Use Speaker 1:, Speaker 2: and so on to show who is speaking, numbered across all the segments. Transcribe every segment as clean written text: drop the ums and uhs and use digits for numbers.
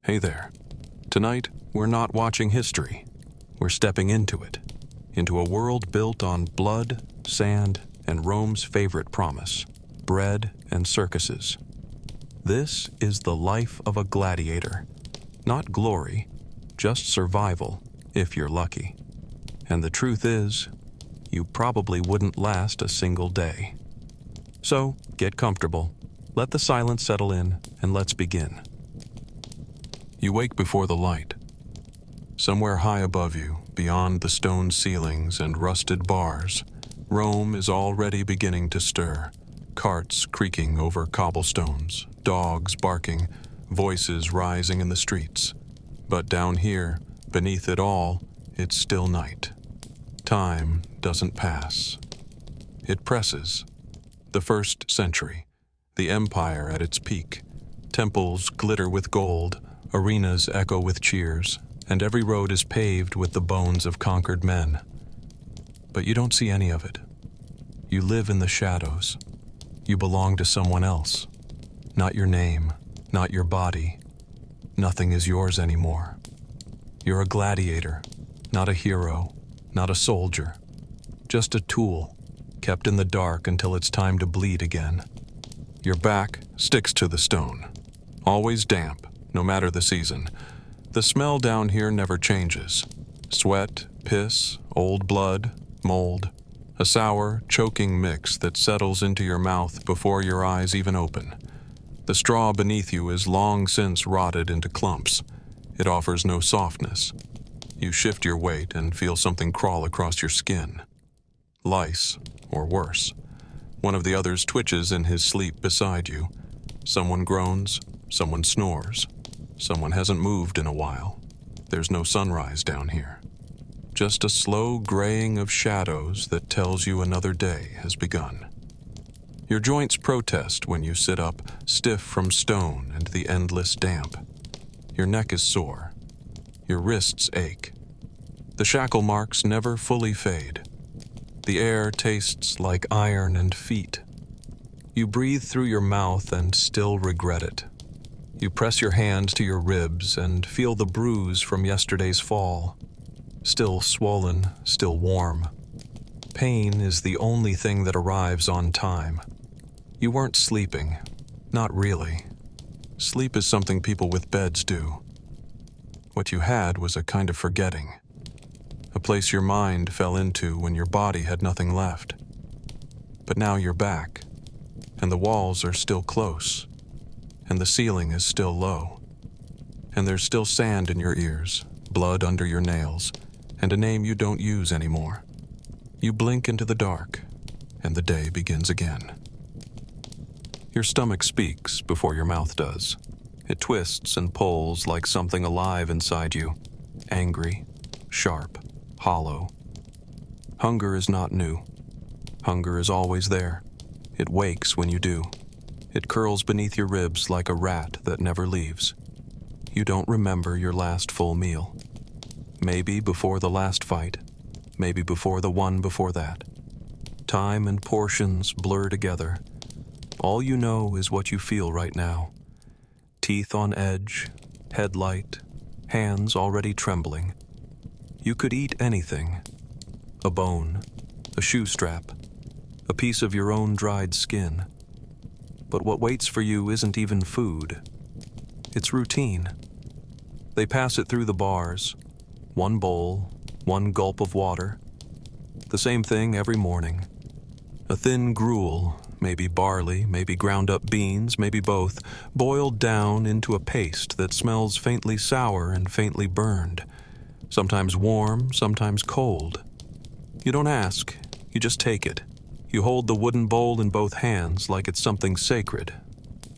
Speaker 1: Hey there. Tonight, we're not watching history. We're stepping into it. Into a world built on blood, sand, and Rome's favorite promise, bread and circuses. This is the life of a gladiator. Not glory, just survival, if you're lucky. And the truth is, you probably wouldn't last a single day. So, get comfortable, let the silence settle in, and let's begin. You wake before the light. Somewhere high above you, beyond the stone ceilings and rusted bars, Rome is already beginning to stir. Carts creaking over cobblestones, dogs barking, voices rising in the streets. But down here, beneath it all, it's still night. Time doesn't pass. It presses. The 1st century, the empire at its peak. Temples glitter with gold, arenas echo with cheers, and every road is paved with the bones of conquered men. But you don't see any of it. You live in the shadows. You belong to someone else. Not your name, not your body. Nothing is yours anymore. You're a gladiator, not a hero, not a soldier. Just a tool, kept in the dark until it's time to bleed again. Your back sticks to the stone. Always damp, no matter the season. The smell down here never changes. Sweat, piss, old blood, mold. A sour, choking mix that settles into your mouth before your eyes even open. The straw beneath you is long since rotted into clumps. It offers no softness. You shift your weight and feel something crawl across your skin. Lice, or worse. One of the others twitches in his sleep beside you. Someone groans, someone snores. Someone hasn't moved in a while. There's no sunrise down here. Just a slow graying of shadows that tells you another day has begun. Your joints protest when you sit up, stiff from stone and the endless damp. Your neck is sore. Your wrists ache. The shackle marks never fully fade. The air tastes like iron and feet. You breathe through your mouth and still regret it. You press your hand to your ribs and feel the bruise from yesterday's fall. Still swollen, still warm. Pain is the only thing that arrives on time. You weren't sleeping. Not really. Sleep is something people with beds do. What you had was a kind of forgetting. A place your mind fell into when your body had nothing left. But now you're back, and the walls are still close, and the ceiling is still low, and there's still sand in your ears, blood under your nails, and a name you don't use anymore. You blink into the dark, and the day begins again. Your stomach speaks before your mouth does. It twists and pulls like something alive inside you, angry, sharp, hollow. Hunger is not new. Hunger is always there. It wakes when you do. It curls beneath your ribs like a rat that never leaves. You don't remember your last full meal. Maybe before the last fight, maybe before the one before that. Time and portions blur together. All you know is what you feel right now. Teeth on edge, head light, hands already trembling. You could eat anything. A bone, a shoe strap, a piece of your own dried skin. But what waits for you isn't even food. It's routine. They pass it through the bars. One bowl, one gulp of water. The same thing every morning. A thin gruel, maybe barley, maybe ground up beans, maybe both, boiled down into a paste that smells faintly sour and faintly burned. Sometimes warm, sometimes cold. You don't ask, you just take it. You hold the wooden bowl in both hands like it's something sacred,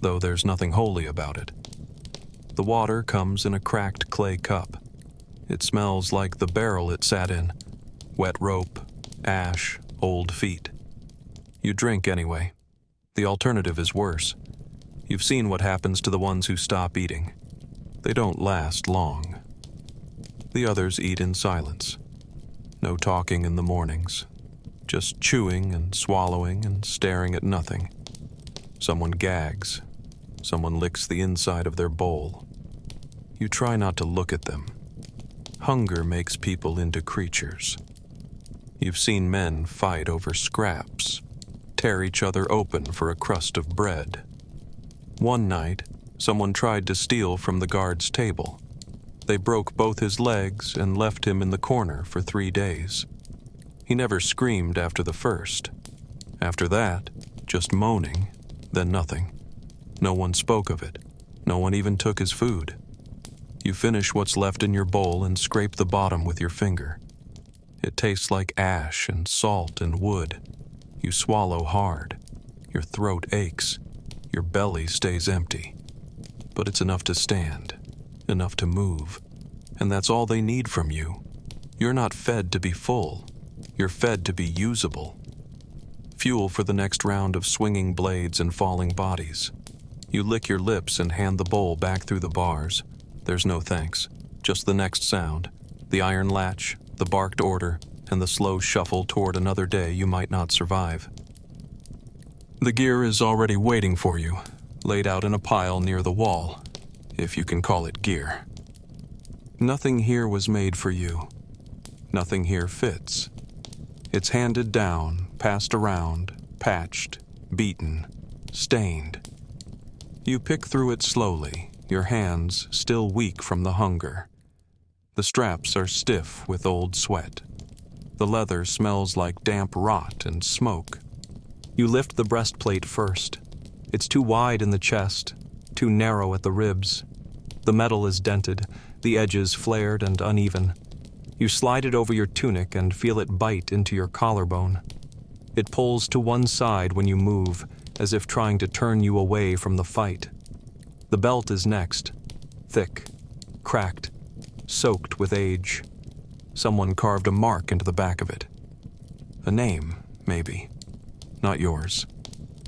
Speaker 1: though there's nothing holy about it. The water comes in a cracked clay cup. It smells like the barrel it sat in. Wet rope, ash, old feet. You drink anyway. The alternative is worse. You've seen what happens to the ones who stop eating. They don't last long. The others eat in silence. No talking in the mornings. Just chewing and swallowing and staring at nothing. Someone gags. Someone licks the inside of their bowl. You try not to look at them. Hunger makes people into creatures. You've seen men fight over scraps, tear each other open for a crust of bread. One night, someone tried to steal from the guard's table. They broke both his legs and left him in the corner for 3 days. He never screamed after the first. After that, just moaning, then nothing. No one spoke of it. No one even took his food. You finish what's left in your bowl and scrape the bottom with your finger. It tastes like ash and salt and wood. You swallow hard. Your throat aches. Your belly stays empty. But it's enough to stand, enough to move. And that's all they need from you. You're not fed to be full. You're fed to be usable. Fuel for the next round of swinging blades and falling bodies. You lick your lips and hand the bowl back through the bars. There's no thanks, just the next sound, the iron latch, the barked order, and the slow shuffle toward another day you might not survive. The gear is already waiting for you, laid out in a pile near the wall, if you can call it gear. Nothing here was made for you. Nothing here fits. It's handed down, passed around, patched, beaten, stained. You pick through it slowly, your hands still weak from the hunger. The straps are stiff with old sweat. The leather smells like damp rot and smoke. You lift the breastplate first. It's too wide in the chest, too narrow at the ribs. The metal is dented, the edges flared and uneven. You slide it over your tunic and feel it bite into your collarbone. It pulls to one side when you move, as if trying to turn you away from the fight. The belt is next, thick, cracked, soaked with age. Someone carved a mark into the back of it. A name, maybe. Not yours.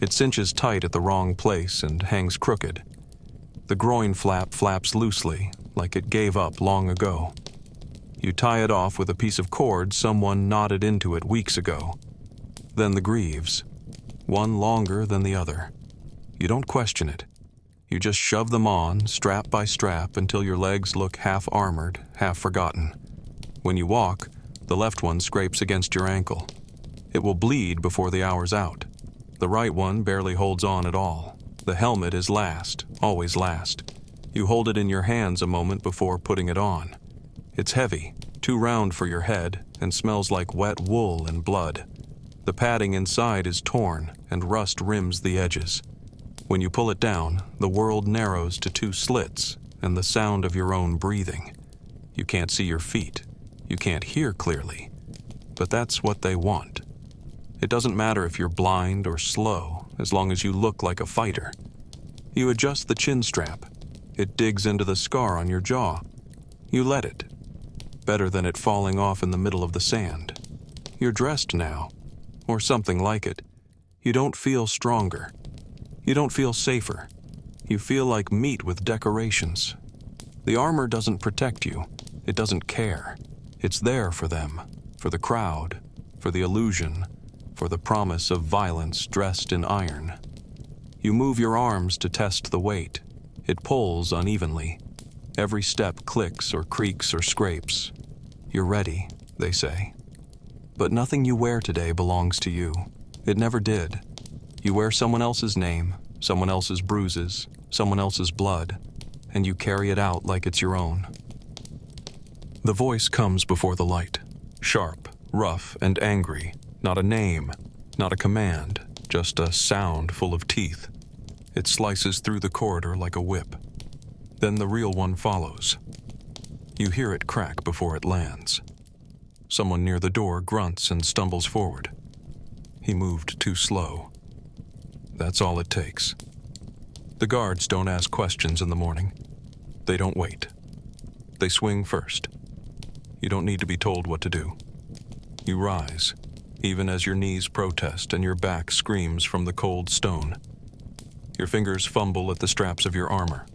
Speaker 1: It cinches tight at the wrong place and hangs crooked. The groin flap flaps loosely, like it gave up long ago. You tie it off with a piece of cord someone knotted into it weeks ago. Then the greaves, one longer than the other. You don't question it. You just shove them on, strap by strap, until your legs look half armored, half forgotten. When you walk, the left one scrapes against your ankle. It will bleed before the hour's out. The right one barely holds on at all. The helmet is last, always last. You hold it in your hands a moment before putting it on. It's heavy, too round for your head, and smells like wet wool and blood. The padding inside is torn, and rust rims the edges. When you pull it down, the world narrows to 2 slits, and the sound of your own breathing. You can't see your feet. You can't hear clearly. But that's what they want. It doesn't matter if you're blind or slow, as long as you look like a fighter. You adjust the chin strap. It digs into the scar on your jaw. You let it. Better than it falling off in the middle of the sand. You're dressed now, or something like it. You don't feel stronger. You don't feel safer. You feel like meat with decorations. The armor doesn't protect you. It doesn't care. It's there for them, for the crowd, for the illusion, for the promise of violence dressed in iron. You move your arms to test the weight. It pulls unevenly. Every step clicks or creaks or scrapes. You're ready, they say. But nothing you wear today belongs to you. It never did. You wear someone else's name, someone else's bruises, someone else's blood, and you carry it out like it's your own. The voice comes before the light, sharp, rough, and angry. Not a name, not a command, just a sound full of teeth. It slices through the corridor like a whip. Then the real one follows. You hear it crack before it lands. Someone near the door grunts and stumbles forward. He moved too slow. That's all it takes. The guards don't ask questions in the morning. They don't wait. They swing first. You don't need to be told what to do. You rise, even as your knees protest and your back screams from the cold stone. Your fingers fumble at the straps of your armor.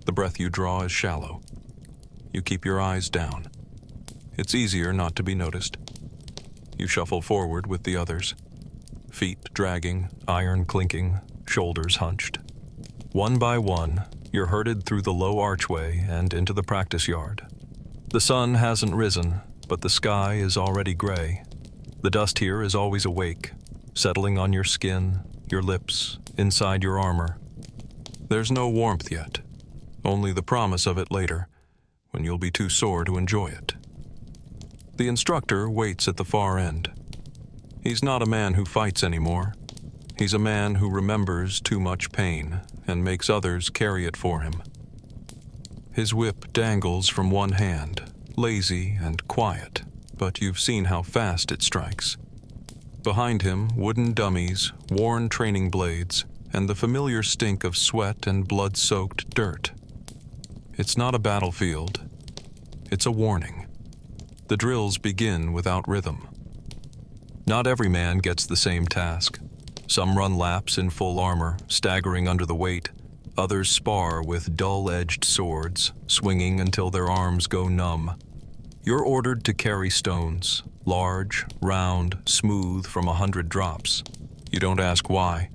Speaker 1: The breath you draw is shallow. You keep your eyes down. It's easier not to be noticed. You shuffle forward with the others. Feet dragging, iron clinking, shoulders hunched. One by one, You're herded through the low archway and into the practice yard. The sun hasn't risen, but the sky is already gray. The dust here is always awake, settling on your skin, your lips, inside your armor. There's no warmth yet, only the promise of it later, when you'll be too sore to enjoy it. The instructor waits at the far end. He's not a man who fights anymore. He's a man who remembers too much pain and makes others carry it for him. His whip dangles from one hand, lazy and quiet, but you've seen how fast it strikes. Behind him, wooden dummies, worn training blades, and the familiar stink of sweat and blood-soaked dirt. It's not a battlefield. It's a warning. The drills begin without rhythm. Not every man gets the same task. Some run laps in full armor, staggering under the weight. Others spar with dull-edged swords, swinging until their arms go numb. You're ordered to carry stones, large, round, smooth from 100 drops. You don't ask why.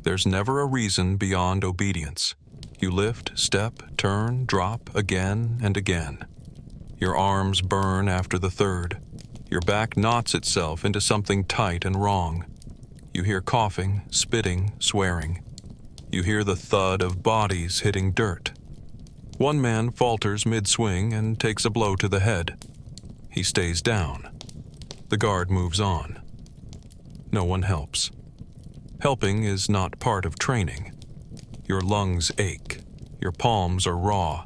Speaker 1: There's never a reason beyond obedience. You lift, step, turn, drop, again and again. Your arms burn after the third. Your back knots itself into something tight and wrong. You hear coughing, spitting, swearing. You hear the thud of bodies hitting dirt. One man falters mid-swing and takes a blow to the head. He stays down. The guard moves on. No one helps. Helping is not part of training. Your lungs ache. Your palms are raw.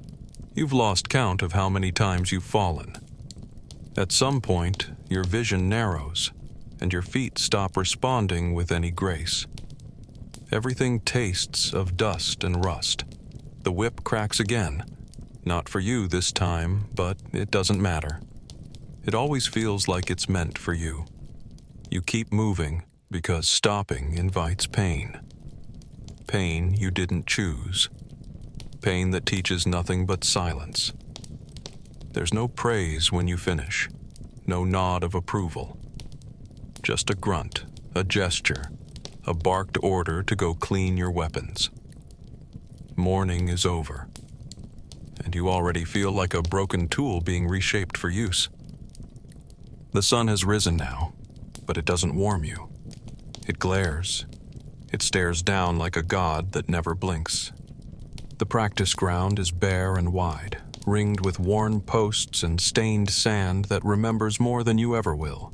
Speaker 1: You've lost count of how many times you've fallen. At some point, your vision narrows, and your feet stop responding with any grace. Everything tastes of dust and rust. The whip cracks again. Not for you this time, but it doesn't matter. It always feels like it's meant for you. You keep moving because stopping invites pain. Pain you didn't choose. Pain that teaches nothing but silence. There's no praise when you finish. No nod of approval. Just a grunt, a gesture, a barked order to go clean your weapons. Morning is over, and you already feel like a broken tool being reshaped for use. The sun has risen now, but it doesn't warm you. It glares. It stares down like a god that never blinks. The practice ground is bare and wide, ringed with worn posts and stained sand that remembers more than you ever will.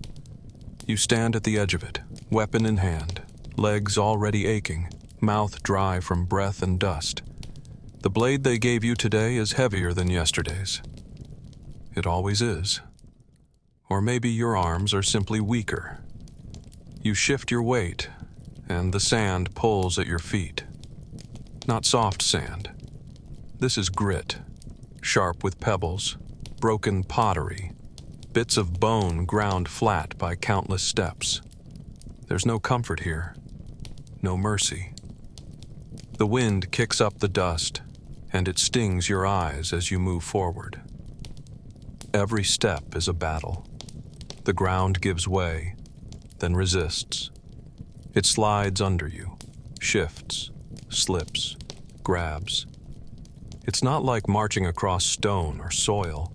Speaker 1: You stand at the edge of it, weapon in hand, legs already aching, mouth dry from breath and dust. The blade they gave you today is heavier than yesterday's. It always is. Or maybe your arms are simply weaker. You shift your weight, and the sand pulls at your feet. Not soft sand. This is grit, sharp with pebbles, broken pottery, bits of bone ground flat by countless steps. There's no comfort here, no mercy. The wind kicks up the dust, and it stings your eyes as you move forward. Every step is a battle. The ground gives way, then resists. It slides under you, shifts, slips, grabs. It's not like marching across stone or soil.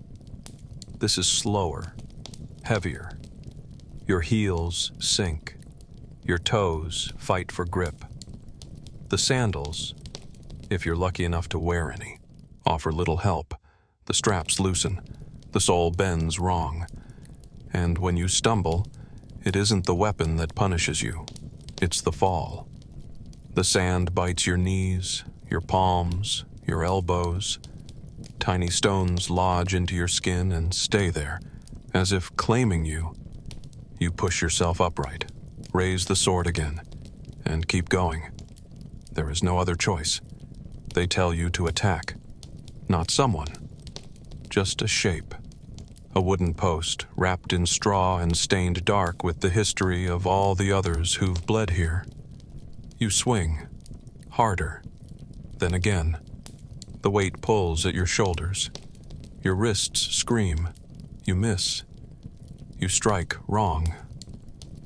Speaker 1: This is slower, heavier. Your heels sink. Your toes fight for grip. The sandals, if you're lucky enough to wear any, offer little help. The straps loosen. The sole bends wrong. And when you stumble, it isn't the weapon that punishes you. It's the fall. The sand bites your knees, your palms, your elbows. Tiny stones lodge into your skin and stay there, as if claiming you. You push yourself upright, raise the sword again, and keep going. There is no other choice. They tell you to attack. Not someone. Just a shape. A wooden post wrapped in straw and stained dark with the history of all the others who've bled here. You swing. Harder. Then again. The weight pulls at your shoulders. Your wrists scream. You miss. You strike wrong.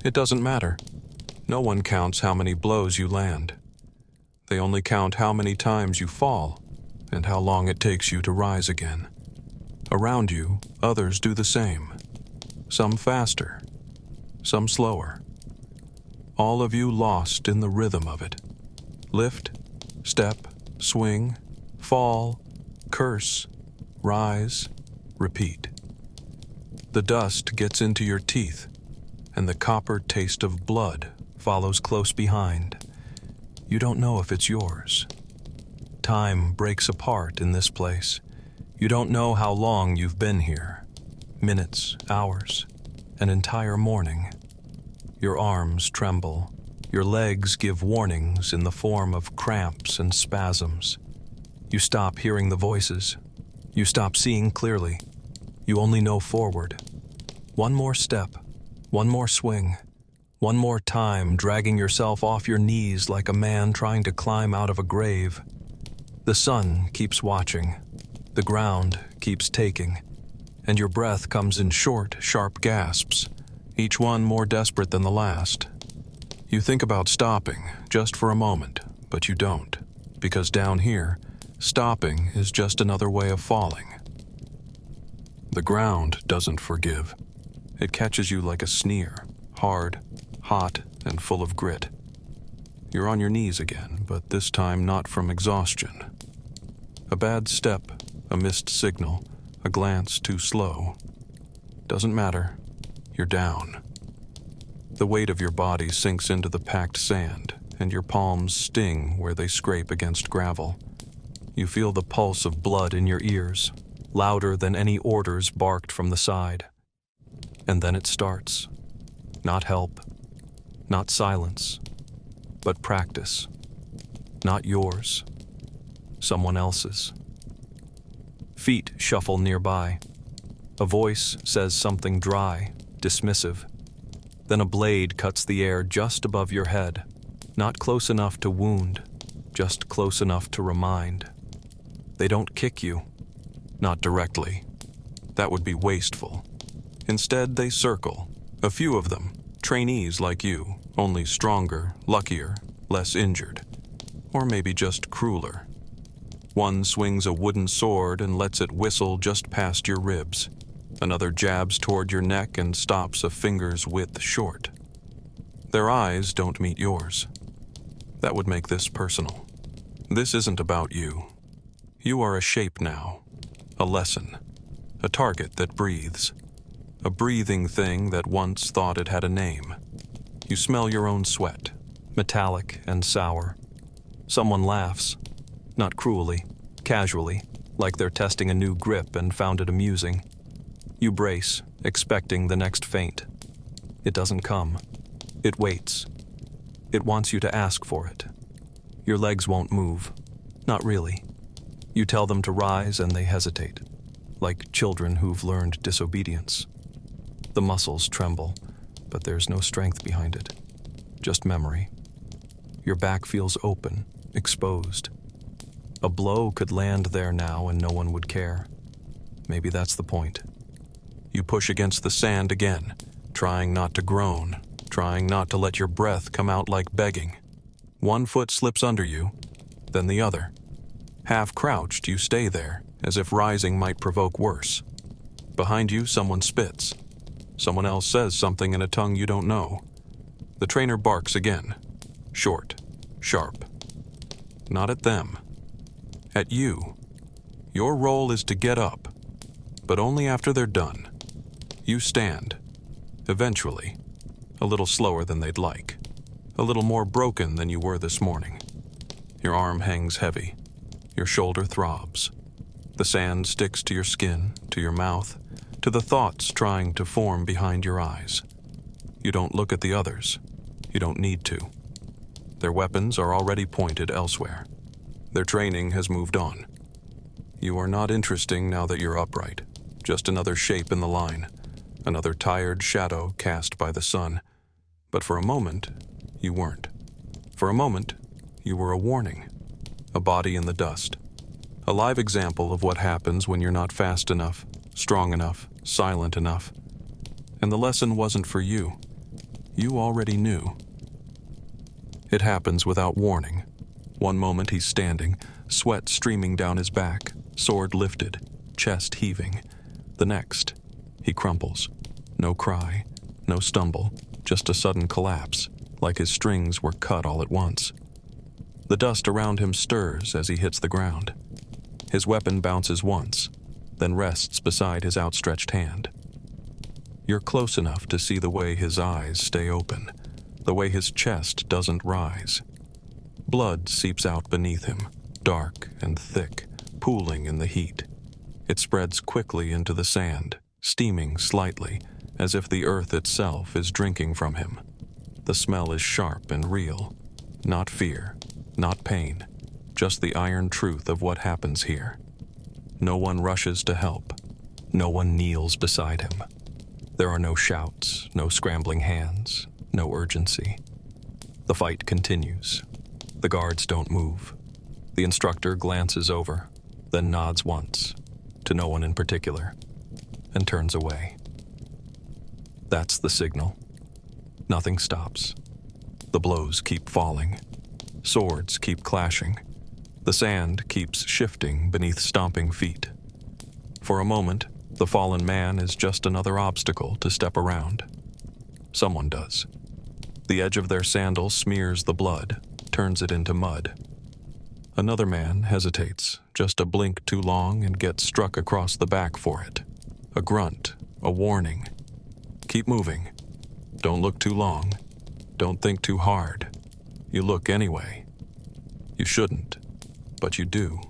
Speaker 1: It doesn't matter. No one counts how many blows you land. They only count how many times you fall. and how long it takes you to rise again. Around you, others do the same. Some faster, some slower. All of you lost in the rhythm of it. Lift, step, swing, fall, curse, rise, repeat. The dust gets into your teeth, and the copper taste of blood follows close behind. You don't know if it's yours. Time breaks apart in this place. You don't know how long you've been here. Minutes, hours, an entire morning. Your arms tremble. Your legs give warnings in the form of cramps and spasms. You stop hearing the voices. You stop seeing clearly. You only know forward. One more step, one more swing, one more time dragging yourself off your knees like a man trying to climb out of a grave. The sun keeps watching. The ground keeps taking. And your breath comes in short, sharp gasps, each one more desperate than the last. You think about stopping just for a moment, but you don't, because down here, stopping is just another way of falling. The ground doesn't forgive. It catches you like a sneer, hard, hot, and full of grit. You're on your knees again, but this time not from exhaustion. A bad step, a missed signal, a glance too slow. Doesn't matter. You're down. The weight of your body sinks into the packed sand, and your palms sting where they scrape against gravel. You feel the pulse of blood in your ears, louder than any orders barked from the side. And then it starts. Not help, not silence, but practice. Not yours, someone else's. Feet shuffle nearby. A voice says something dry, dismissive. Then a blade cuts the air just above your head, not close enough to wound, just close enough to remind. They don't kick you, not directly. That would be wasteful. Instead, they circle, a few of them, trainees like you, only stronger, luckier, less injured, or maybe just crueler. One swings a wooden sword and lets it whistle just past your ribs. Another jabs toward your neck and stops a finger's width short. Their eyes don't meet yours. That would make this personal. This isn't about you. You are a shape now, a lesson, a target that breathes, a breathing thing that once thought it had a name. You smell your own sweat, metallic and sour. Someone laughs, not cruelly, casually, like they're testing a new grip and found it amusing. You brace, expecting the next feint. It doesn't come. It waits. It wants you to ask for it. Your legs won't move. Not really. You tell them to rise and they hesitate, like children who've learned disobedience. The muscles tremble, but there's no strength behind it. Just memory. Your back feels open, exposed. A blow could land there now and no one would care. Maybe that's the point. You push against the sand again, trying not to groan, trying not to let your breath come out like begging. One foot slips under you, then the other. Half crouched, you stay there, as if rising might provoke worse. Behind you, someone spits. Someone else says something in a tongue you don't know. The trainer barks again. Short, sharp. Not at them. At you. Your role is to get up, but only after they're done. You stand. Eventually. A little slower than they'd like. A little more broken than you were this morning. Your arm hangs heavy. Your shoulder throbs. The sand sticks to your skin, to your mouth, to the thoughts trying to form behind your eyes. You don't look at the others. You don't need to. Their weapons are already pointed elsewhere. Their training has moved on. You are not interesting now that you're upright. Just another shape in the line. Another tired shadow cast by the sun. But for a moment, you weren't. For a moment, you were a warning. A body in the dust. A live example of what happens when you're not fast enough, strong enough, silent enough. And the lesson wasn't for you. You already knew. It happens without warning. One moment he's standing, sweat streaming down his back, sword lifted, chest heaving. The next, he crumples. No cry, no stumble, just a sudden collapse, like his strings were cut all at once. The dust around him stirs as he hits the ground. His weapon bounces once, then rests beside his outstretched hand. You're close enough to see the way his eyes stay open, the way his chest doesn't rise. Blood seeps out beneath him, dark and thick, pooling in the heat. It spreads quickly into the sand, steaming slightly, as if the earth itself is drinking from him. The smell is sharp and real. Not fear, not pain, just the iron truth of what happens here. No one rushes to help. No one kneels beside him. There are no shouts, no scrambling hands, no urgency. The fight continues. The guards don't move. The instructor glances over, then nods once, to no one in particular, and turns away. That's the signal. Nothing stops. The blows keep falling. Swords keep clashing. The sand keeps shifting beneath stomping feet. For a moment, the fallen man is just another obstacle to step around. Someone does. The edge of their sandal smears the blood, turns it into mud. Another man hesitates, just a blink too long, and gets struck across the back for it. A grunt, a warning. Keep moving. Don't look too long. Don't think too hard. You look anyway. You shouldn't, but you do.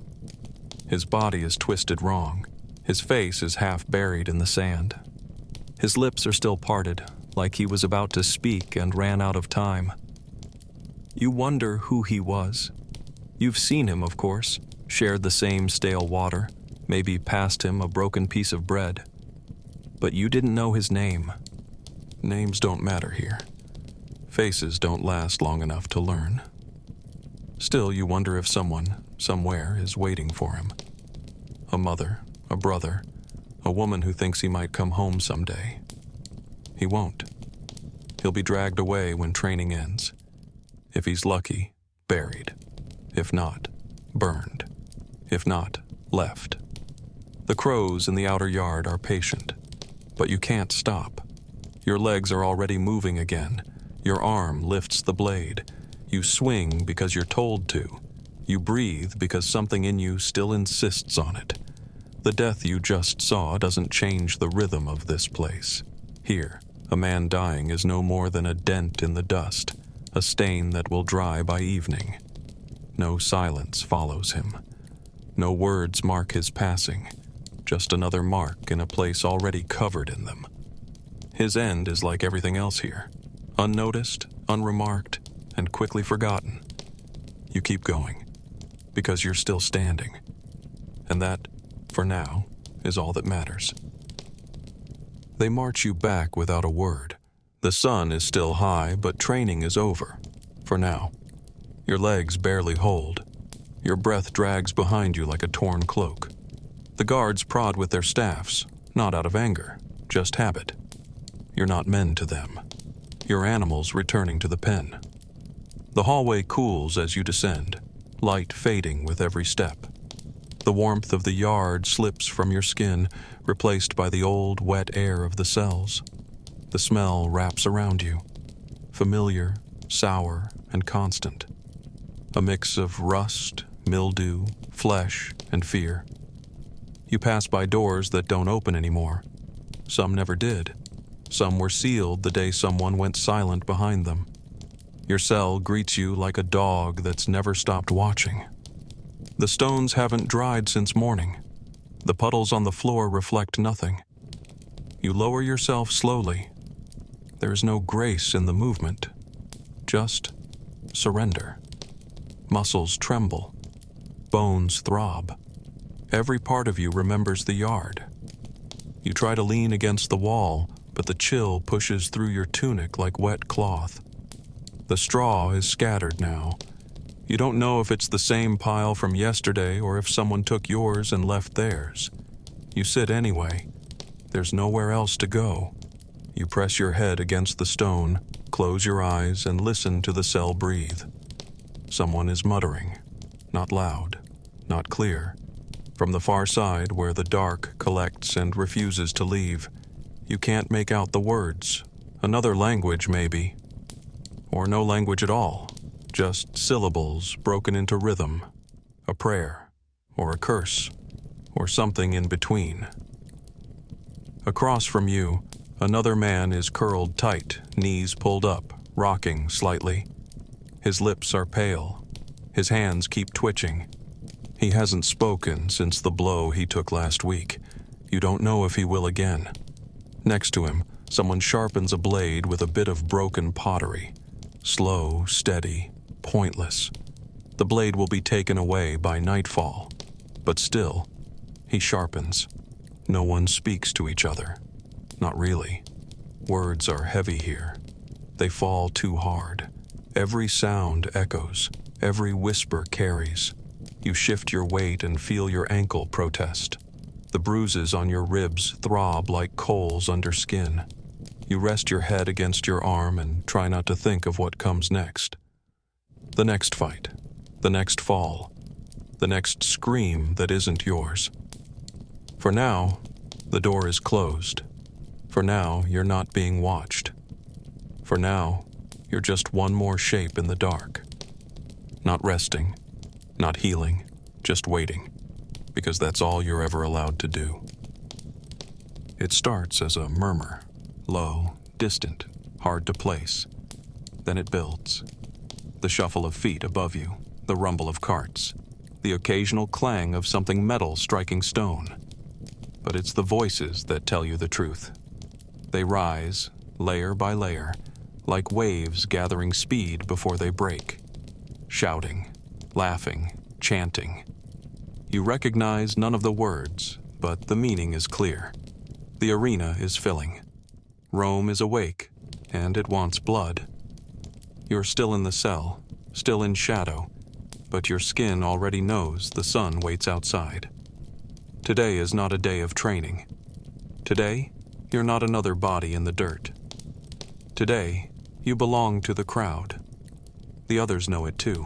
Speaker 1: His body is twisted wrong. His face is half buried in the sand. His lips are still parted, like he was about to speak and ran out of time. You wonder who he was. You've seen him, of course, shared the same stale water, maybe passed him a broken piece of bread. But you didn't know his name. Names don't matter here. Faces don't last long enough to learn. Still, you wonder if someone, somewhere, is waiting for him. A mother, a brother, a woman who thinks he might come home someday. He won't. He'll be dragged away when training ends. If he's lucky, buried. If not, burned. If not, left. The crows in the outer yard are patient, but you can't stop. Your legs are already moving again. Your arm lifts the blade. You swing because you're told to. You breathe because something in you still insists on it. The death you just saw doesn't change the rhythm of this place. Here, a man dying is no more than a dent in the dust, a stain that will dry by evening. No silence follows him. No words mark his passing, just another mark in a place already covered in them. His end is like everything else here, unnoticed, unremarked, and quickly forgotten. You keep going, because you're still standing. And that, for now, is all that matters. They march you back without a word. The sun is still high, but training is over, for now. Your legs barely hold. Your breath drags behind you like a torn cloak. The guards prod with their staffs, not out of anger, just habit. You're not men to them. You're animals returning to the pen. The hallway cools as you descend, light fading with every step. The warmth of the yard slips from your skin, replaced by the old, wet air of the cells. The smell wraps around you, familiar, sour, and constant. A mix of rust, mildew, flesh, and fear. You pass by doors that don't open anymore. Some never did. Some were sealed the day someone went silent behind them. Your cell greets you like a dog that's never stopped watching. The stones haven't dried since morning. The puddles on the floor reflect nothing. You lower yourself slowly. There is no grace in the movement. Just surrender. Muscles tremble. Bones throb. Every part of you remembers the yard. You try to lean against the wall, but the chill pushes through your tunic like wet cloth. The straw is scattered now. You don't know if it's the same pile from yesterday or if someone took yours and left theirs. You sit anyway. There's nowhere else to go. You press your head against the stone, close your eyes, and listen to the cell breathe. Someone is muttering, not loud, not clear. From the far side, where the dark collects and refuses to leave, you can't make out the words. Another language, maybe. Or no language at all, just syllables broken into rhythm. A prayer, or a curse, or something in between. Across from you, another man is curled tight, knees pulled up, rocking slightly. His lips are pale. His hands keep twitching. He hasn't spoken since the blow he took last week. You don't know if he will again. Next to him, someone sharpens a blade with a bit of broken pottery. Slow, steady, pointless. The blade will be taken away by nightfall. But still, he sharpens. No one speaks to each other. Not really. Words are heavy here. They fall too hard. Every sound echoes. Every whisper carries. You shift your weight and feel your ankle protest. The bruises on your ribs throb like coals under skin. You rest your head against your arm and try not to think of what comes next. The next fight. The next fall. The next scream that isn't yours. For now, the door is closed. For now, you're not being watched. For now, you're just one more shape in the dark. Not resting, not healing, just waiting, because that's all you're ever allowed to do. It starts as a murmur, low, distant, hard to place. Then it builds. The shuffle of feet above you, the rumble of carts, the occasional clang of something metal striking stone. But it's the voices that tell you the truth. They rise, layer by layer, like waves gathering speed before they break. Shouting, laughing, chanting. You recognize none of the words, but the meaning is clear. The arena is filling. Rome is awake, and it wants blood. You're still in the cell, still in shadow, but your skin already knows the sun waits outside. Today is not a day of training. Today, you're not another body in the dirt. Today, you belong to the crowd. The others know it too.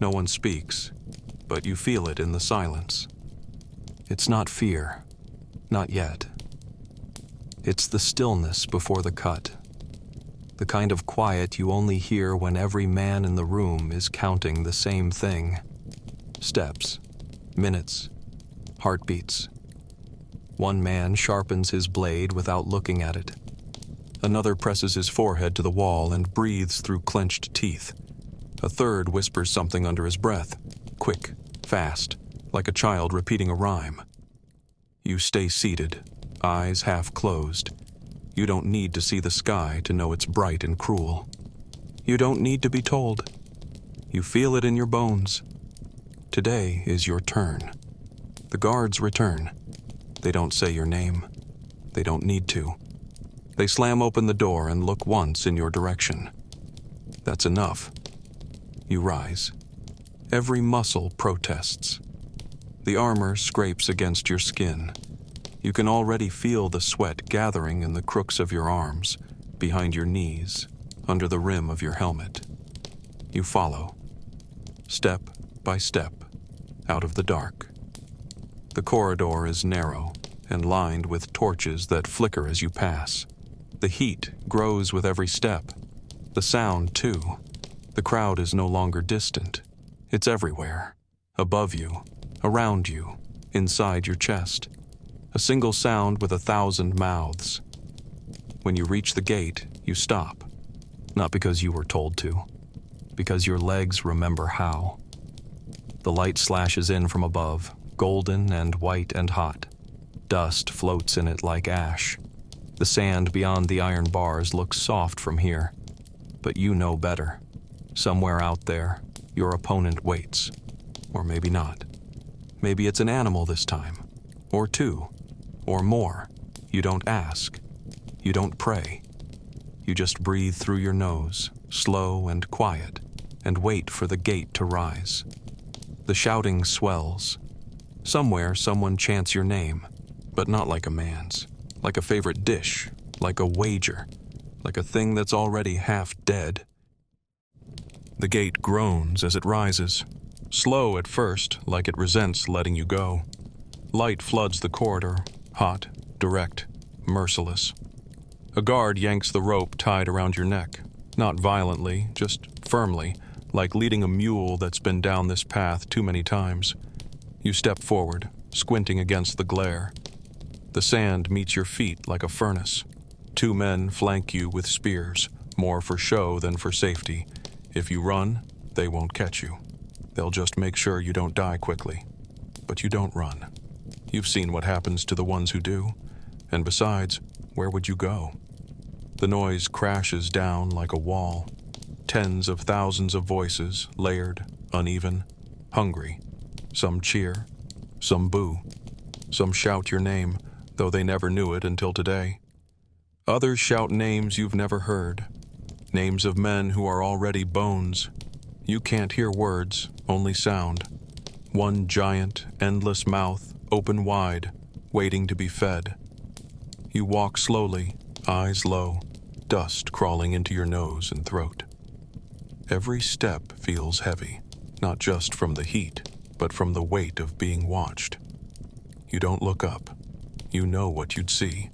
Speaker 1: No one speaks, but you feel it in the silence. It's not fear, not yet. It's the stillness before the cut. The kind of quiet you only hear when every man in the room is counting the same thing. Steps, minutes, heartbeats. One man sharpens his blade without looking at it. Another presses his forehead to the wall and breathes through clenched teeth. A third whispers something under his breath, quick, fast, like a child repeating a rhyme. You stay seated, eyes half closed. You don't need to see the sky to know it's bright and cruel. You don't need to be told. You feel it in your bones. Today is your turn. The guards return. They don't say your name. They don't need to. They slam open the door and look once in your direction. That's enough. You rise. Every muscle protests. The armor scrapes against your skin. You can already feel the sweat gathering in the crooks of your arms, behind your knees, under the rim of your helmet. You follow, step by step, out of the dark. The corridor is narrow and lined with torches that flicker as you pass. The heat grows with every step. The sound, too. The crowd is no longer distant. It's everywhere. Above you, around you, inside your chest. A single sound with 1,000 mouths. When you reach the gate, you stop. Not because you were told to. Because your legs remember how. The light slashes in from above, golden and white and hot. Dust floats in it like ash. The sand beyond the iron bars looks soft from here. But you know better. Somewhere out there, your opponent waits. Or maybe not. Maybe it's an animal this time. Or two. Or more. You don't ask. You don't pray. You just breathe through your nose, slow and quiet, and wait for the gate to rise. The shouting swells. Somewhere someone chants your name, but not like a man's. Like a favorite dish, like a wager, like a thing that's already half dead. The gate groans as it rises. Slow at first, like it resents letting you go. Light floods the corridor, hot, direct, merciless. A guard yanks the rope tied around your neck, not violently, just firmly, like leading a mule that's been down this path too many times. You step forward, squinting against the glare. The sand meets your feet like a furnace. 2 men flank you with spears, more for show than for safety. If you run, they won't catch you. They'll just make sure you don't die quickly. But you don't run. You've seen what happens to the ones who do. And besides, where would you go? The noise crashes down like a wall. Tens of thousands of voices, layered, uneven, hungry. Some cheer, some boo. Some shout your name, though they never knew it until today. Others shout names you've never heard. Names of men who are already bones. You can't hear words, only sound. One giant, endless mouth, open wide, waiting to be fed. You walk slowly, eyes low, dust crawling into your nose and throat. Every step feels heavy, not just from the heat, but from the weight of being watched. You don't look up. You know what you'd see.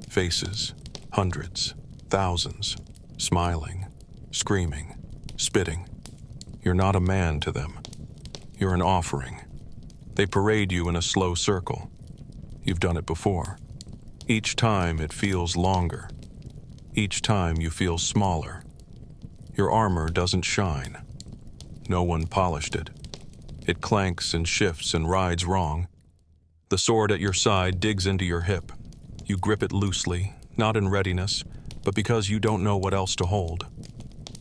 Speaker 1: Faces, hundreds, thousands, smiling, screaming, spitting. You're not a man to them. You're an offering. They parade you in a slow circle. You've done it before. Each time it feels longer. Each time you feel smaller. Your armor doesn't shine. No one polished it. It clanks and shifts and rides wrong. The sword at your side digs into your hip. You grip it loosely, not in readiness, but because you don't know what else to hold.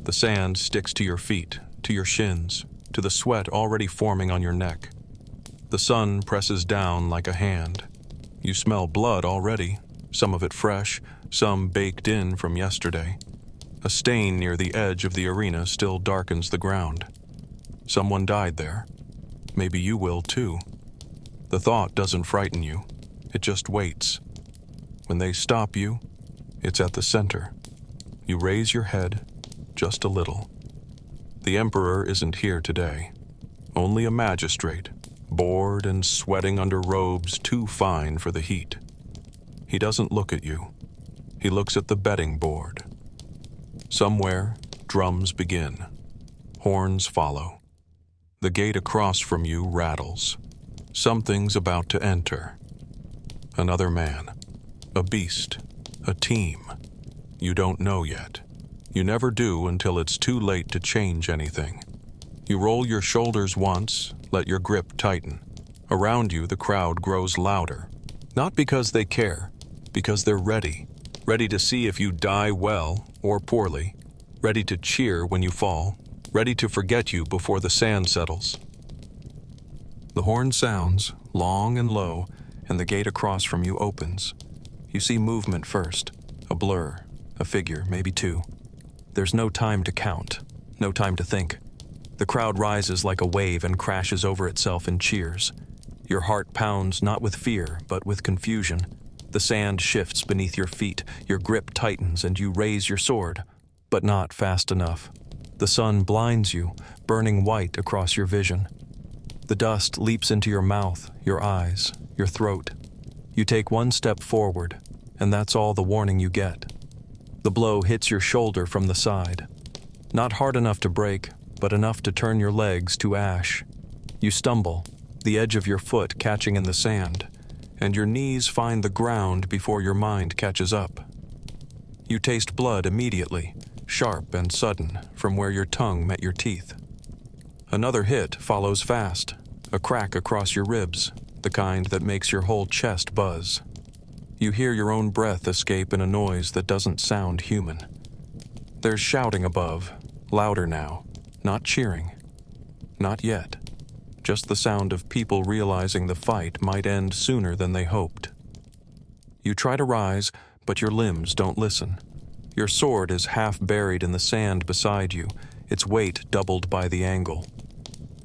Speaker 1: The sand sticks to your feet, to your shins, to the sweat already forming on your neck. The sun presses down like a hand. You smell blood already, some of it fresh, some baked in from yesterday. A stain near the edge of the arena still darkens the ground. Someone died there. Maybe you will too. The thought doesn't frighten you. It just waits. When they stop you, it's at the center. You raise your head, just a little. The emperor isn't here today. Only a magistrate, bored and sweating under robes too fine for the heat. He doesn't look at you. He looks at the betting board. Somewhere, drums begin. Horns follow. The gate across from you rattles. Something's about to enter. Another man. A beast. A team. You don't know yet. You never do until it's too late to change anything. You roll your shoulders once, let your grip tighten. Around you, the crowd grows louder. Not because they care, because they're ready. Ready to see if you die well or poorly. Ready to cheer when you fall. Ready to forget you before the sand settles. The horn sounds, long and low, and the gate across from you opens. You see movement first. A blur. A figure, maybe 2. There's no time to count. No time to think. The crowd rises like a wave and crashes over itself in cheers. Your heart pounds not with fear, but with confusion. The sand shifts beneath your feet, your grip tightens, and you raise your sword, but not fast enough. The sun blinds you, burning white across your vision. The dust leaps into your mouth, your eyes, your throat. You take one step forward, and that's all the warning you get. The blow hits your shoulder from the side. Not hard enough to break, but enough to turn your legs to ash. You stumble, the edge of your foot catching in the sand, and your knees find the ground before your mind catches up. You taste blood immediately, sharp and sudden, from where your tongue met your teeth. Another hit follows fast, a crack across your ribs, the kind that makes your whole chest buzz. You hear your own breath escape in a noise that doesn't sound human. There's shouting above, louder now, not cheering. Not yet. Just the sound of people realizing the fight might end sooner than they hoped. You try to rise, but your limbs don't listen. Your sword is half buried in the sand beside you, its weight doubled by the angle.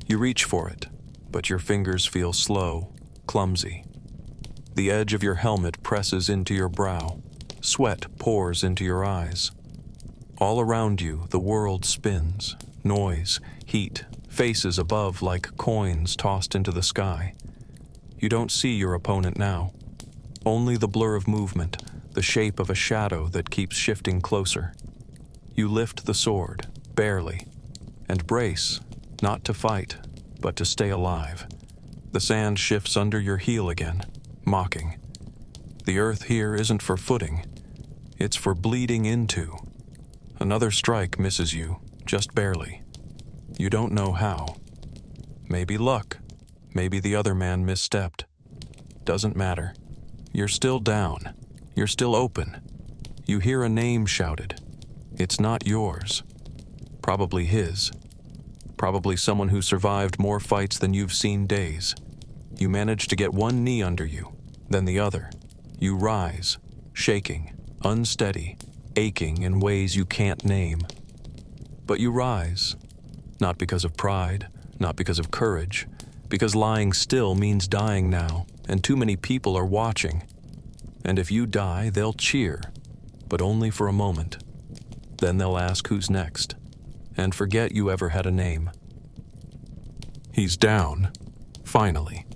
Speaker 1: You reach for it, but your fingers feel slow, clumsy. The edge of your helmet presses into your brow. Sweat pours into your eyes. All around you, the world spins. Noise, heat, faces above like coins tossed into the sky. You don't see your opponent now. Only the blur of movement, the shape of a shadow that keeps shifting closer. You lift the sword, barely, and brace, not to fight, but to stay alive. The sand shifts under your heel again, mocking. The earth here isn't for footing, it's for bleeding into. Another strike misses you, just barely. You don't know how. Maybe luck, maybe the other man misstepped. Doesn't matter. You're still down. You're still open. You hear a name shouted. It's not yours. Probably his. Probably someone who survived more fights than you've seen days. You manage to get one knee under you, then the other. You rise, shaking, unsteady, aching in ways you can't name. But you rise, not because of pride, not because of courage, because lying still means dying now, and too many people are watching. And if you die, they'll cheer, but only for a moment. Then they'll ask who's next, and forget you ever had a name. He's down, finally.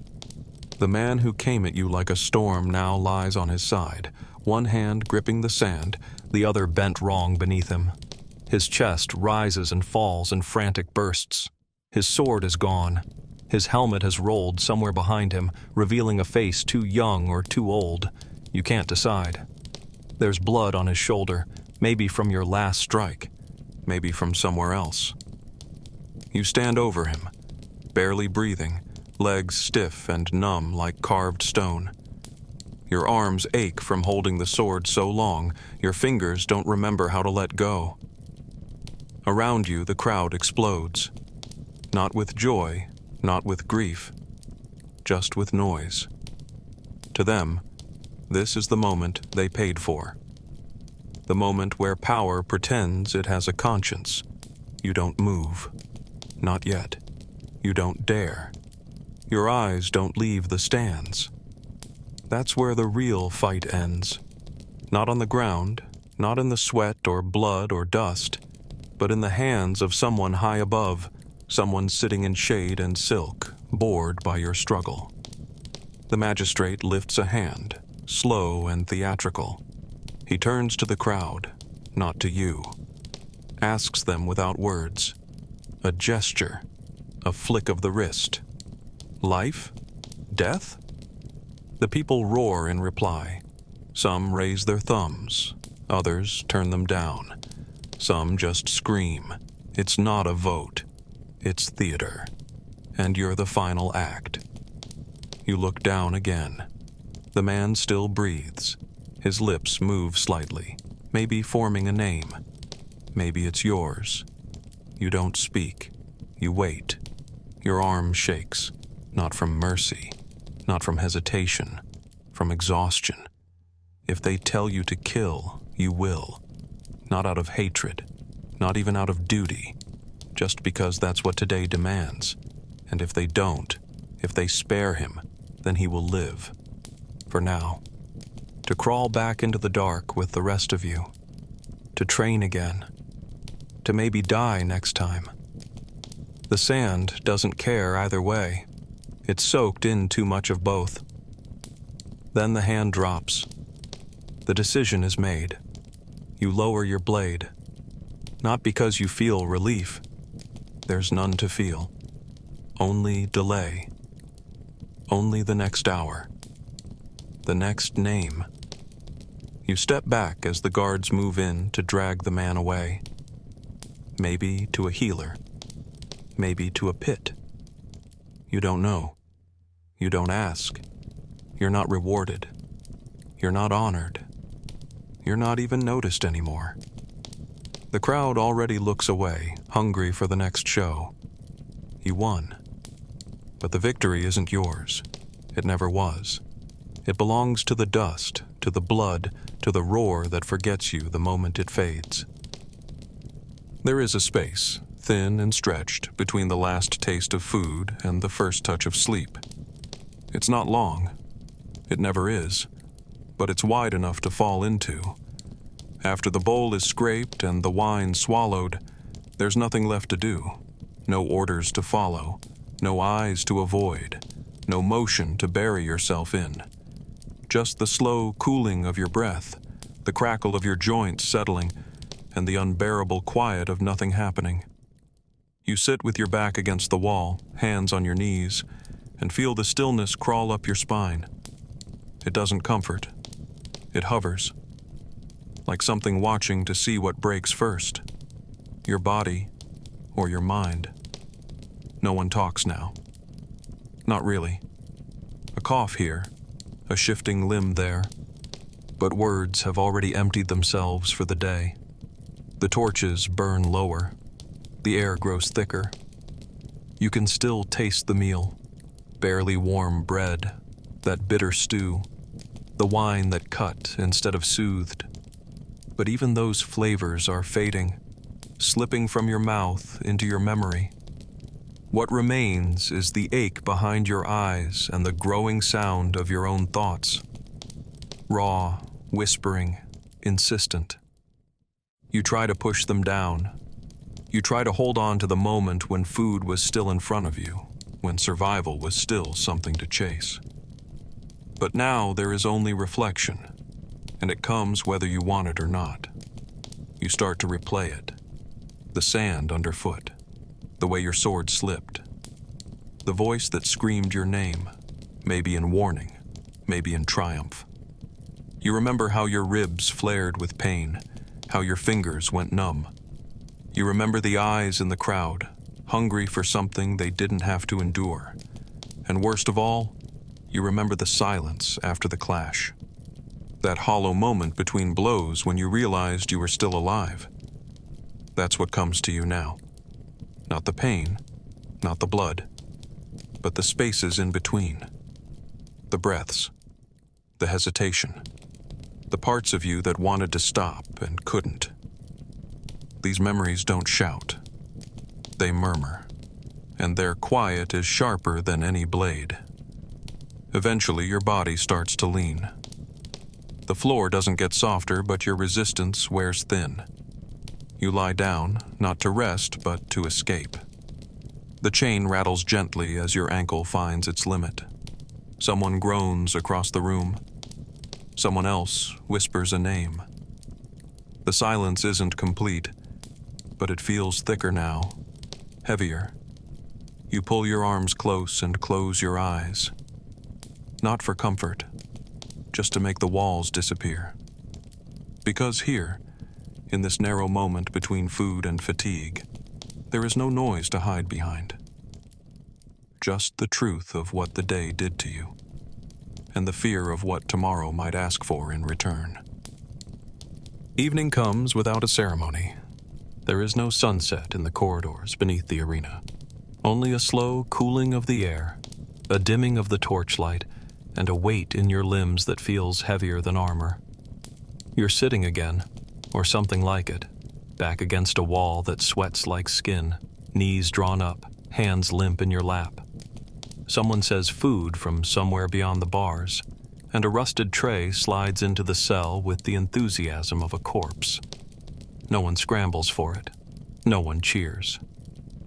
Speaker 1: The man who came at you like a storm now lies on his side, one hand gripping the sand, the other bent wrong beneath him. His chest rises and falls in frantic bursts. His sword is gone. His helmet has rolled somewhere behind him, revealing a face too young or too old. You can't decide. There's blood on his shoulder, maybe from your last strike, maybe from somewhere else. You stand over him, barely breathing, legs stiff and numb like carved stone. Your arms ache from holding the sword so long, your fingers don't remember how to let go. Around you, the crowd explodes. Not with joy, not with grief, just with noise. To them, this is the moment they paid for. The moment where power pretends it has a conscience. You don't move. Not yet. You don't dare. Your eyes don't leave the stands. That's where the real fight ends. Not on the ground, not in the sweat or blood or dust, but in the hands of someone high above, someone sitting in shade and silk, bored by your struggle. The magistrate lifts a hand, slow and theatrical. He turns to the crowd, not to you. Asks them without words. A gesture, a flick of the wrist. Life? Death? The people roar in reply. Some raise their thumbs, others turn them down. Some just scream. It's not a vote. It's theater. And you're the final act. You look down again. The man still breathes. His lips move slightly, maybe forming a name. Maybe it's yours. You don't speak. You wait. Your arm shakes. Not from mercy, not from hesitation, from exhaustion. If they tell you to kill, you will. Not out of hatred, not even out of duty, just because that's what today demands. And if they don't, if they spare him, then he will live. For now. To crawl back into the dark with the rest of you. To train again. To maybe die next time. The sand doesn't care either way. It's soaked in too much of both. Then the hand drops. The decision is made. You lower your blade. Not because you feel relief. There's none to feel. Only delay. Only the next hour. The next name. You step back as the guards move in to drag the man away. Maybe to a healer. Maybe to a pit. You don't know. You don't ask. You're not rewarded. You're not honored. You're not even noticed anymore. The crowd already looks away, hungry for the next show. You won. But the victory isn't yours. It never was. It belongs to the dust, to the blood, to the roar that forgets you the moment it fades. There is a space, thin and stretched, between the last taste of food and the first touch of sleep. It's not long. It never is. But it's wide enough to fall into. After the bowl is scraped and the wine swallowed, there's nothing left to do. no orders to follow, no eyes to avoid, no motion to bury yourself in. Just the slow cooling of your breath, the crackle of your joints settling, and the unbearable quiet of nothing happening. You sit with your back against the wall, hands on your knees, and feel the stillness crawl up your spine. It doesn't comfort. It hovers, like something watching to see what breaks first, your body or your mind. No one talks now. Not really. A cough here, a shifting limb there, but words have already emptied themselves for the day. The torches burn lower. The air grows thicker. You can still taste the meal, barely warm bread, that bitter stew, the wine that cut instead of soothed. But even those flavors are fading, slipping from your mouth into your memory. What remains is the ache behind your eyes and the growing sound of your own thoughts. Raw, whispering, insistent. You try to push them down. You try to hold on to the moment when food was still in front of you, when survival was still something to chase. But now there is only reflection, and it comes whether you want it or not. You start to replay it. The sand underfoot, the way your sword slipped, the voice that screamed your name, maybe in warning, maybe in triumph. You remember how your ribs flared with pain, how your fingers went numb. You remember the eyes in the crowd, hungry for something they didn't have to endure. And worst of all, you remember the silence after the clash. That hollow moment between blows when you realized you were still alive. That's what comes to you now. Not the pain, not the blood, but the spaces in between. The breaths, the hesitation, the parts of you that wanted to stop and couldn't. These memories don't shout. They murmur, and their quiet is sharper than any blade. Eventually, your body starts to lean. The floor doesn't get softer, but your resistance wears thin. You lie down, not to rest, but to escape. The chain rattles gently as your ankle finds its limit. Someone groans across the room. Someone else whispers a name. The silence isn't complete, but it feels thicker now, heavier. You pull your arms close and close your eyes. Not for comfort, just to make the walls disappear. Because here, in this narrow moment between food and fatigue, there is no noise to hide behind. Just the truth of what the day did to you, and the fear of what tomorrow might ask for in return. Evening comes without a ceremony. There is no sunset in the corridors beneath the arena. Only a slow cooling of the air, a dimming of the torchlight, and a weight in your limbs that feels heavier than armor. You're sitting again, or something like it, back against a wall that sweats like skin, knees drawn up, hands limp in your lap. Someone says food from somewhere beyond the bars, and a rusted tray slides into the cell with the enthusiasm of a corpse. No one scrambles for it. No one cheers.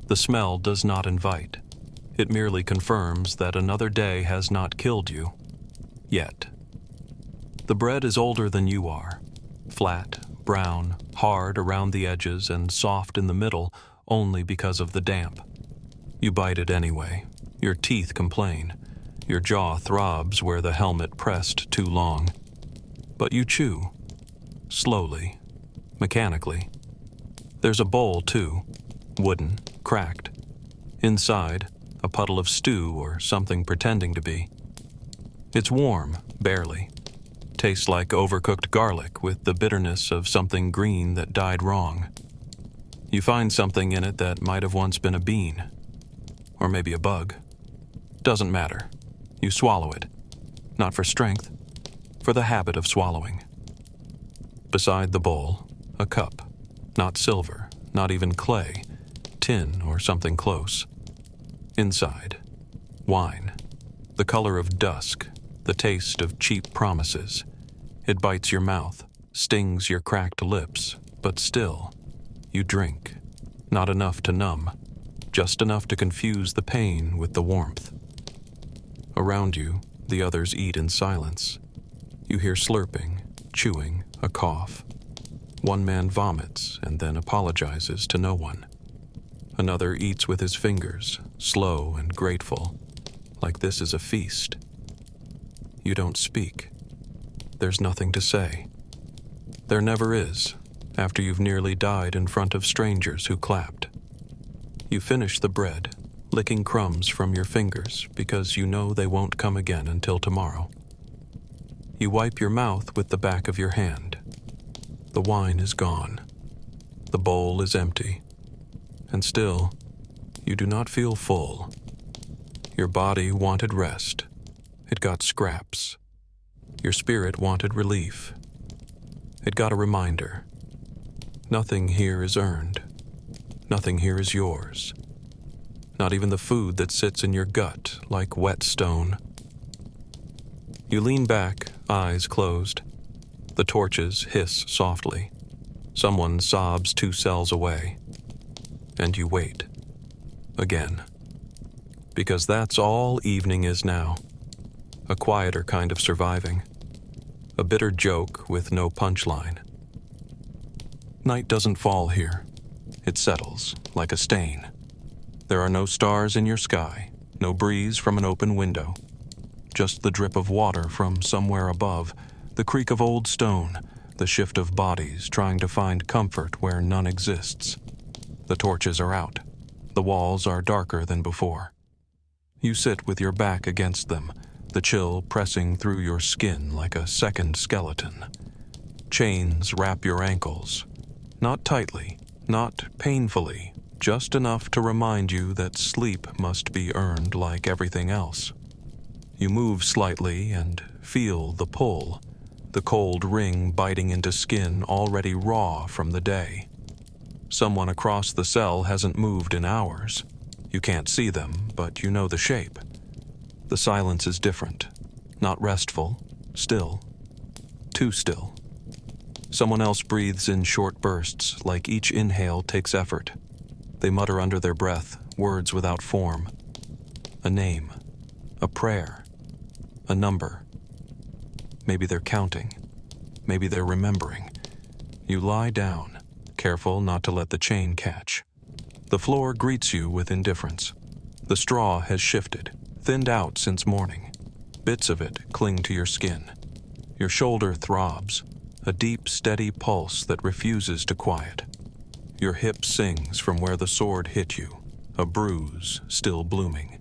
Speaker 1: The smell does not invite. It merely confirms that another day has not killed you. Yet. The bread is older than you are. Flat, brown, hard around the edges and soft in the middle only because of the damp. You bite it anyway. Your teeth complain. Your jaw throbs where the helmet pressed too long. But you chew. Slowly. Mechanically. There's a bowl, too. Wooden, cracked. Inside, a puddle of stew or something pretending to be. It's warm, barely. Tastes like overcooked garlic with the bitterness of something green that died wrong. You find something in it that might have once been a bean. Or maybe a bug. Doesn't matter. You swallow it. Not for strength, for the habit of swallowing. Beside the bowl, a cup. Not silver, not even clay, tin or something close. Inside, wine. The color of dusk, the taste of cheap promises. It bites your mouth, stings your cracked lips, but still, you drink. Not enough to numb. just enough to confuse the pain with the warmth. Around you, the others eat in silence. You hear slurping, chewing, a cough. One man vomits and then apologizes to no one. Another eats with his fingers, slow and grateful, like this is a feast. You don't speak. There's nothing to say. There never is, after you've nearly died in front of strangers who clapped. You finish the bread, licking crumbs from your fingers because you know they won't come again until tomorrow. You wipe your mouth with the back of your hand. The wine is gone. The bowl is empty. And still, you do not feel full. Your body wanted rest. It got scraps. Your spirit wanted relief. It got a reminder. Nothing here is earned. Nothing here is yours. Not even the food that sits in your gut like wet stone. You lean back, eyes closed. The torches hiss softly. Someone sobs 2 cells away. And you wait. Again. Because that's all evening is now. A quieter kind of surviving. A bitter joke with no punchline. Night doesn't fall here. It settles, like a stain. There are no stars in your sky, no breeze from an open window. Just the drip of water from somewhere above, the creak of old stone, the shift of bodies trying to find comfort where none exists. The torches are out. The walls are darker than before. You sit with your back against them, the chill pressing through your skin like a second skeleton. Chains wrap your ankles. Not tightly, not painfully, just enough to remind you that sleep must be earned like everything else. You move slightly and feel the pull, the cold ring biting into skin already raw from the day. Someone across the cell hasn't moved in hours. You can't see them, but you know the shape. The silence is different, not restful, still, too still. Someone else breathes in short bursts, like each inhale takes effort. They mutter under their breath, words without form. A name, a prayer, a number. Maybe they're counting. Maybe they're remembering. You lie down, careful not to let the chain catch. The floor greets you with indifference. The straw has shifted, thinned out since morning. Bits of it cling to your skin. Your shoulder throbs, a deep, steady pulse that refuses to quiet. Your hip sings from where the sword hit you, a bruise still blooming.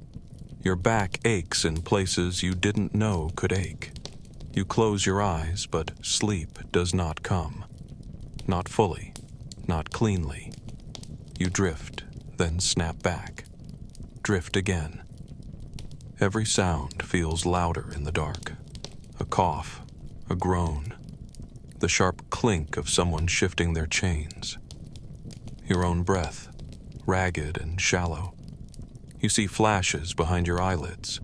Speaker 1: Your back aches in places you didn't know could ache. You close your eyes, but sleep does not come. Not fully, not cleanly. You drift, then snap back. Drift again. Every sound feels louder in the dark. A cough, a groan, the sharp clink of someone shifting their chains. Your own breath, ragged and shallow. You see flashes behind your eyelids.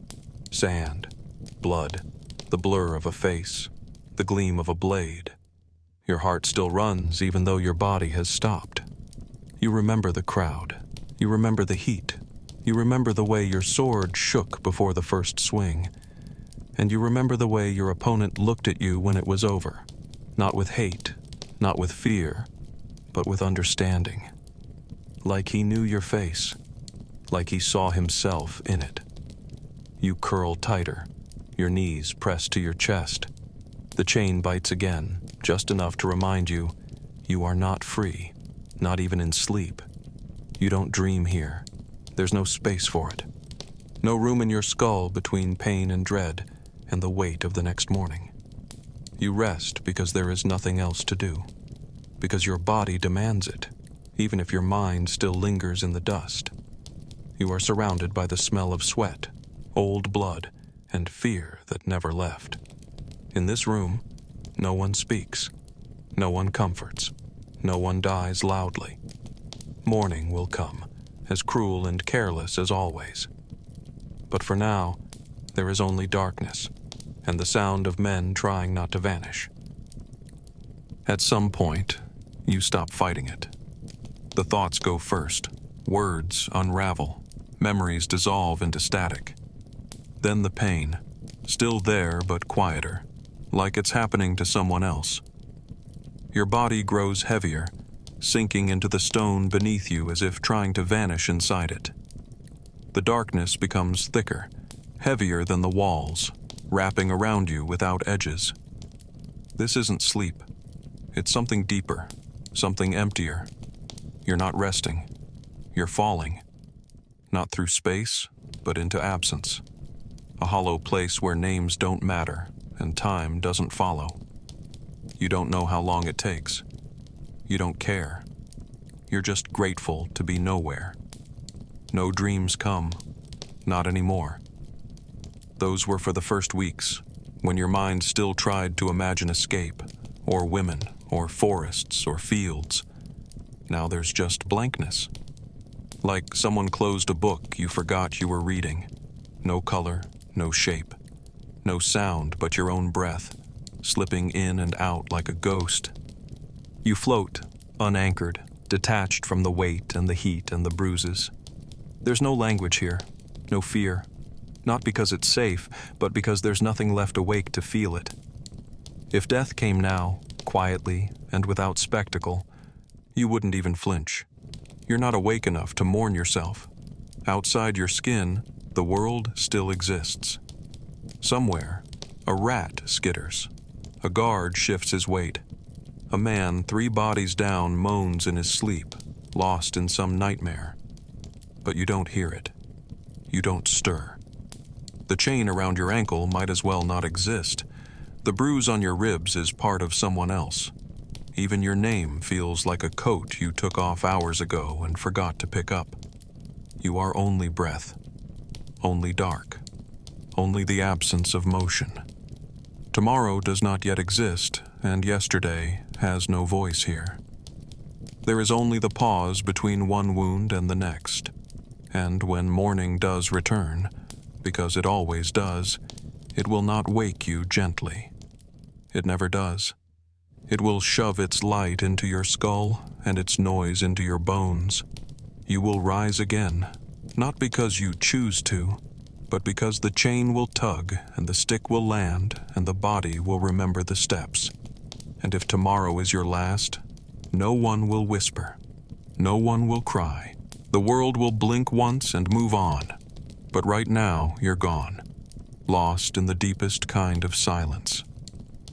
Speaker 1: Sand, blood, the blur of a face, the gleam of a blade. Your heart still runs even though your body has stopped. You remember the crowd. You remember the heat. You remember the way your sword shook before the first swing. And you remember the way your opponent looked at you when it was over. Not with hate, not with fear, but with understanding. Like he knew your face, like he saw himself in it. You curl tighter, your knees pressed to your chest. The chain bites again, just enough to remind you, you are not free, not even in sleep. You don't dream here. There's no space for it. No room in your skull between pain and dread and the weight of the next morning. You rest because there is nothing else to do, because your body demands it, even if your mind still lingers in the dust. You are surrounded by the smell of sweat, old blood, and fear that never left. In this room, no one speaks, no one comforts, no one dies loudly. Morning will come, as cruel and careless as always. But for now, there is only darkness, and the sound of men trying not to vanish. At some point, you stop fighting it. The thoughts go first, Words unravel. Memories dissolve into static. Then the pain, still there but quieter, like it's happening to someone else. Your body grows heavier, sinking into the stone beneath you as if trying to vanish inside it. The darkness becomes thicker, heavier than the walls, wrapping around you without edges. This isn't sleep. It's something deeper, something emptier. You're not resting. You're falling. Not through space, but into absence. A hollow place where names don't matter and time doesn't follow. You don't know how long it takes. You don't care. You're just grateful to be nowhere. No dreams come. Not anymore. Those were for the first weeks, when your mind still tried to imagine escape, or women, or forests, or fields. Now there's just blankness. Like someone closed a book you forgot you were reading. No color, no shape. No sound but your own breath, slipping in and out like a ghost. You float, unanchored, detached from the weight and the heat and the bruises. There's no language here, no fear. Not because it's safe, but because there's nothing left awake to feel it. If death came now, quietly and without spectacle, you wouldn't even flinch. You're not awake enough to mourn yourself. Outside your skin, the world still exists. Somewhere, a rat skitters. A guard shifts his weight. A man 3 bodies down moans in his sleep, lost in some nightmare. But you don't hear it. You don't stir. The chain around your ankle might as well not exist. The bruise on your ribs is part of someone else. Even your name feels like a coat you took off hours ago and forgot to pick up. You are only breath, only dark, only the absence of motion. Tomorrow does not yet exist, and yesterday has no voice here. There is only the pause between one wound and the next. And when morning does return, because it always does, it will not wake you gently. It never does. It will shove its light into your skull and its noise into your bones. You will rise again, not because you choose to, but because the chain will tug and the stick will land and the body will remember the steps. And if tomorrow is your last, no one will whisper. No one will cry. The world will blink once and move on. But right now, you're gone, lost in the deepest kind of silence.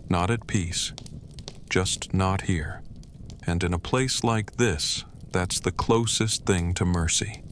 Speaker 1: Not at peace, just not here. And in a place like this, that's the closest thing to mercy.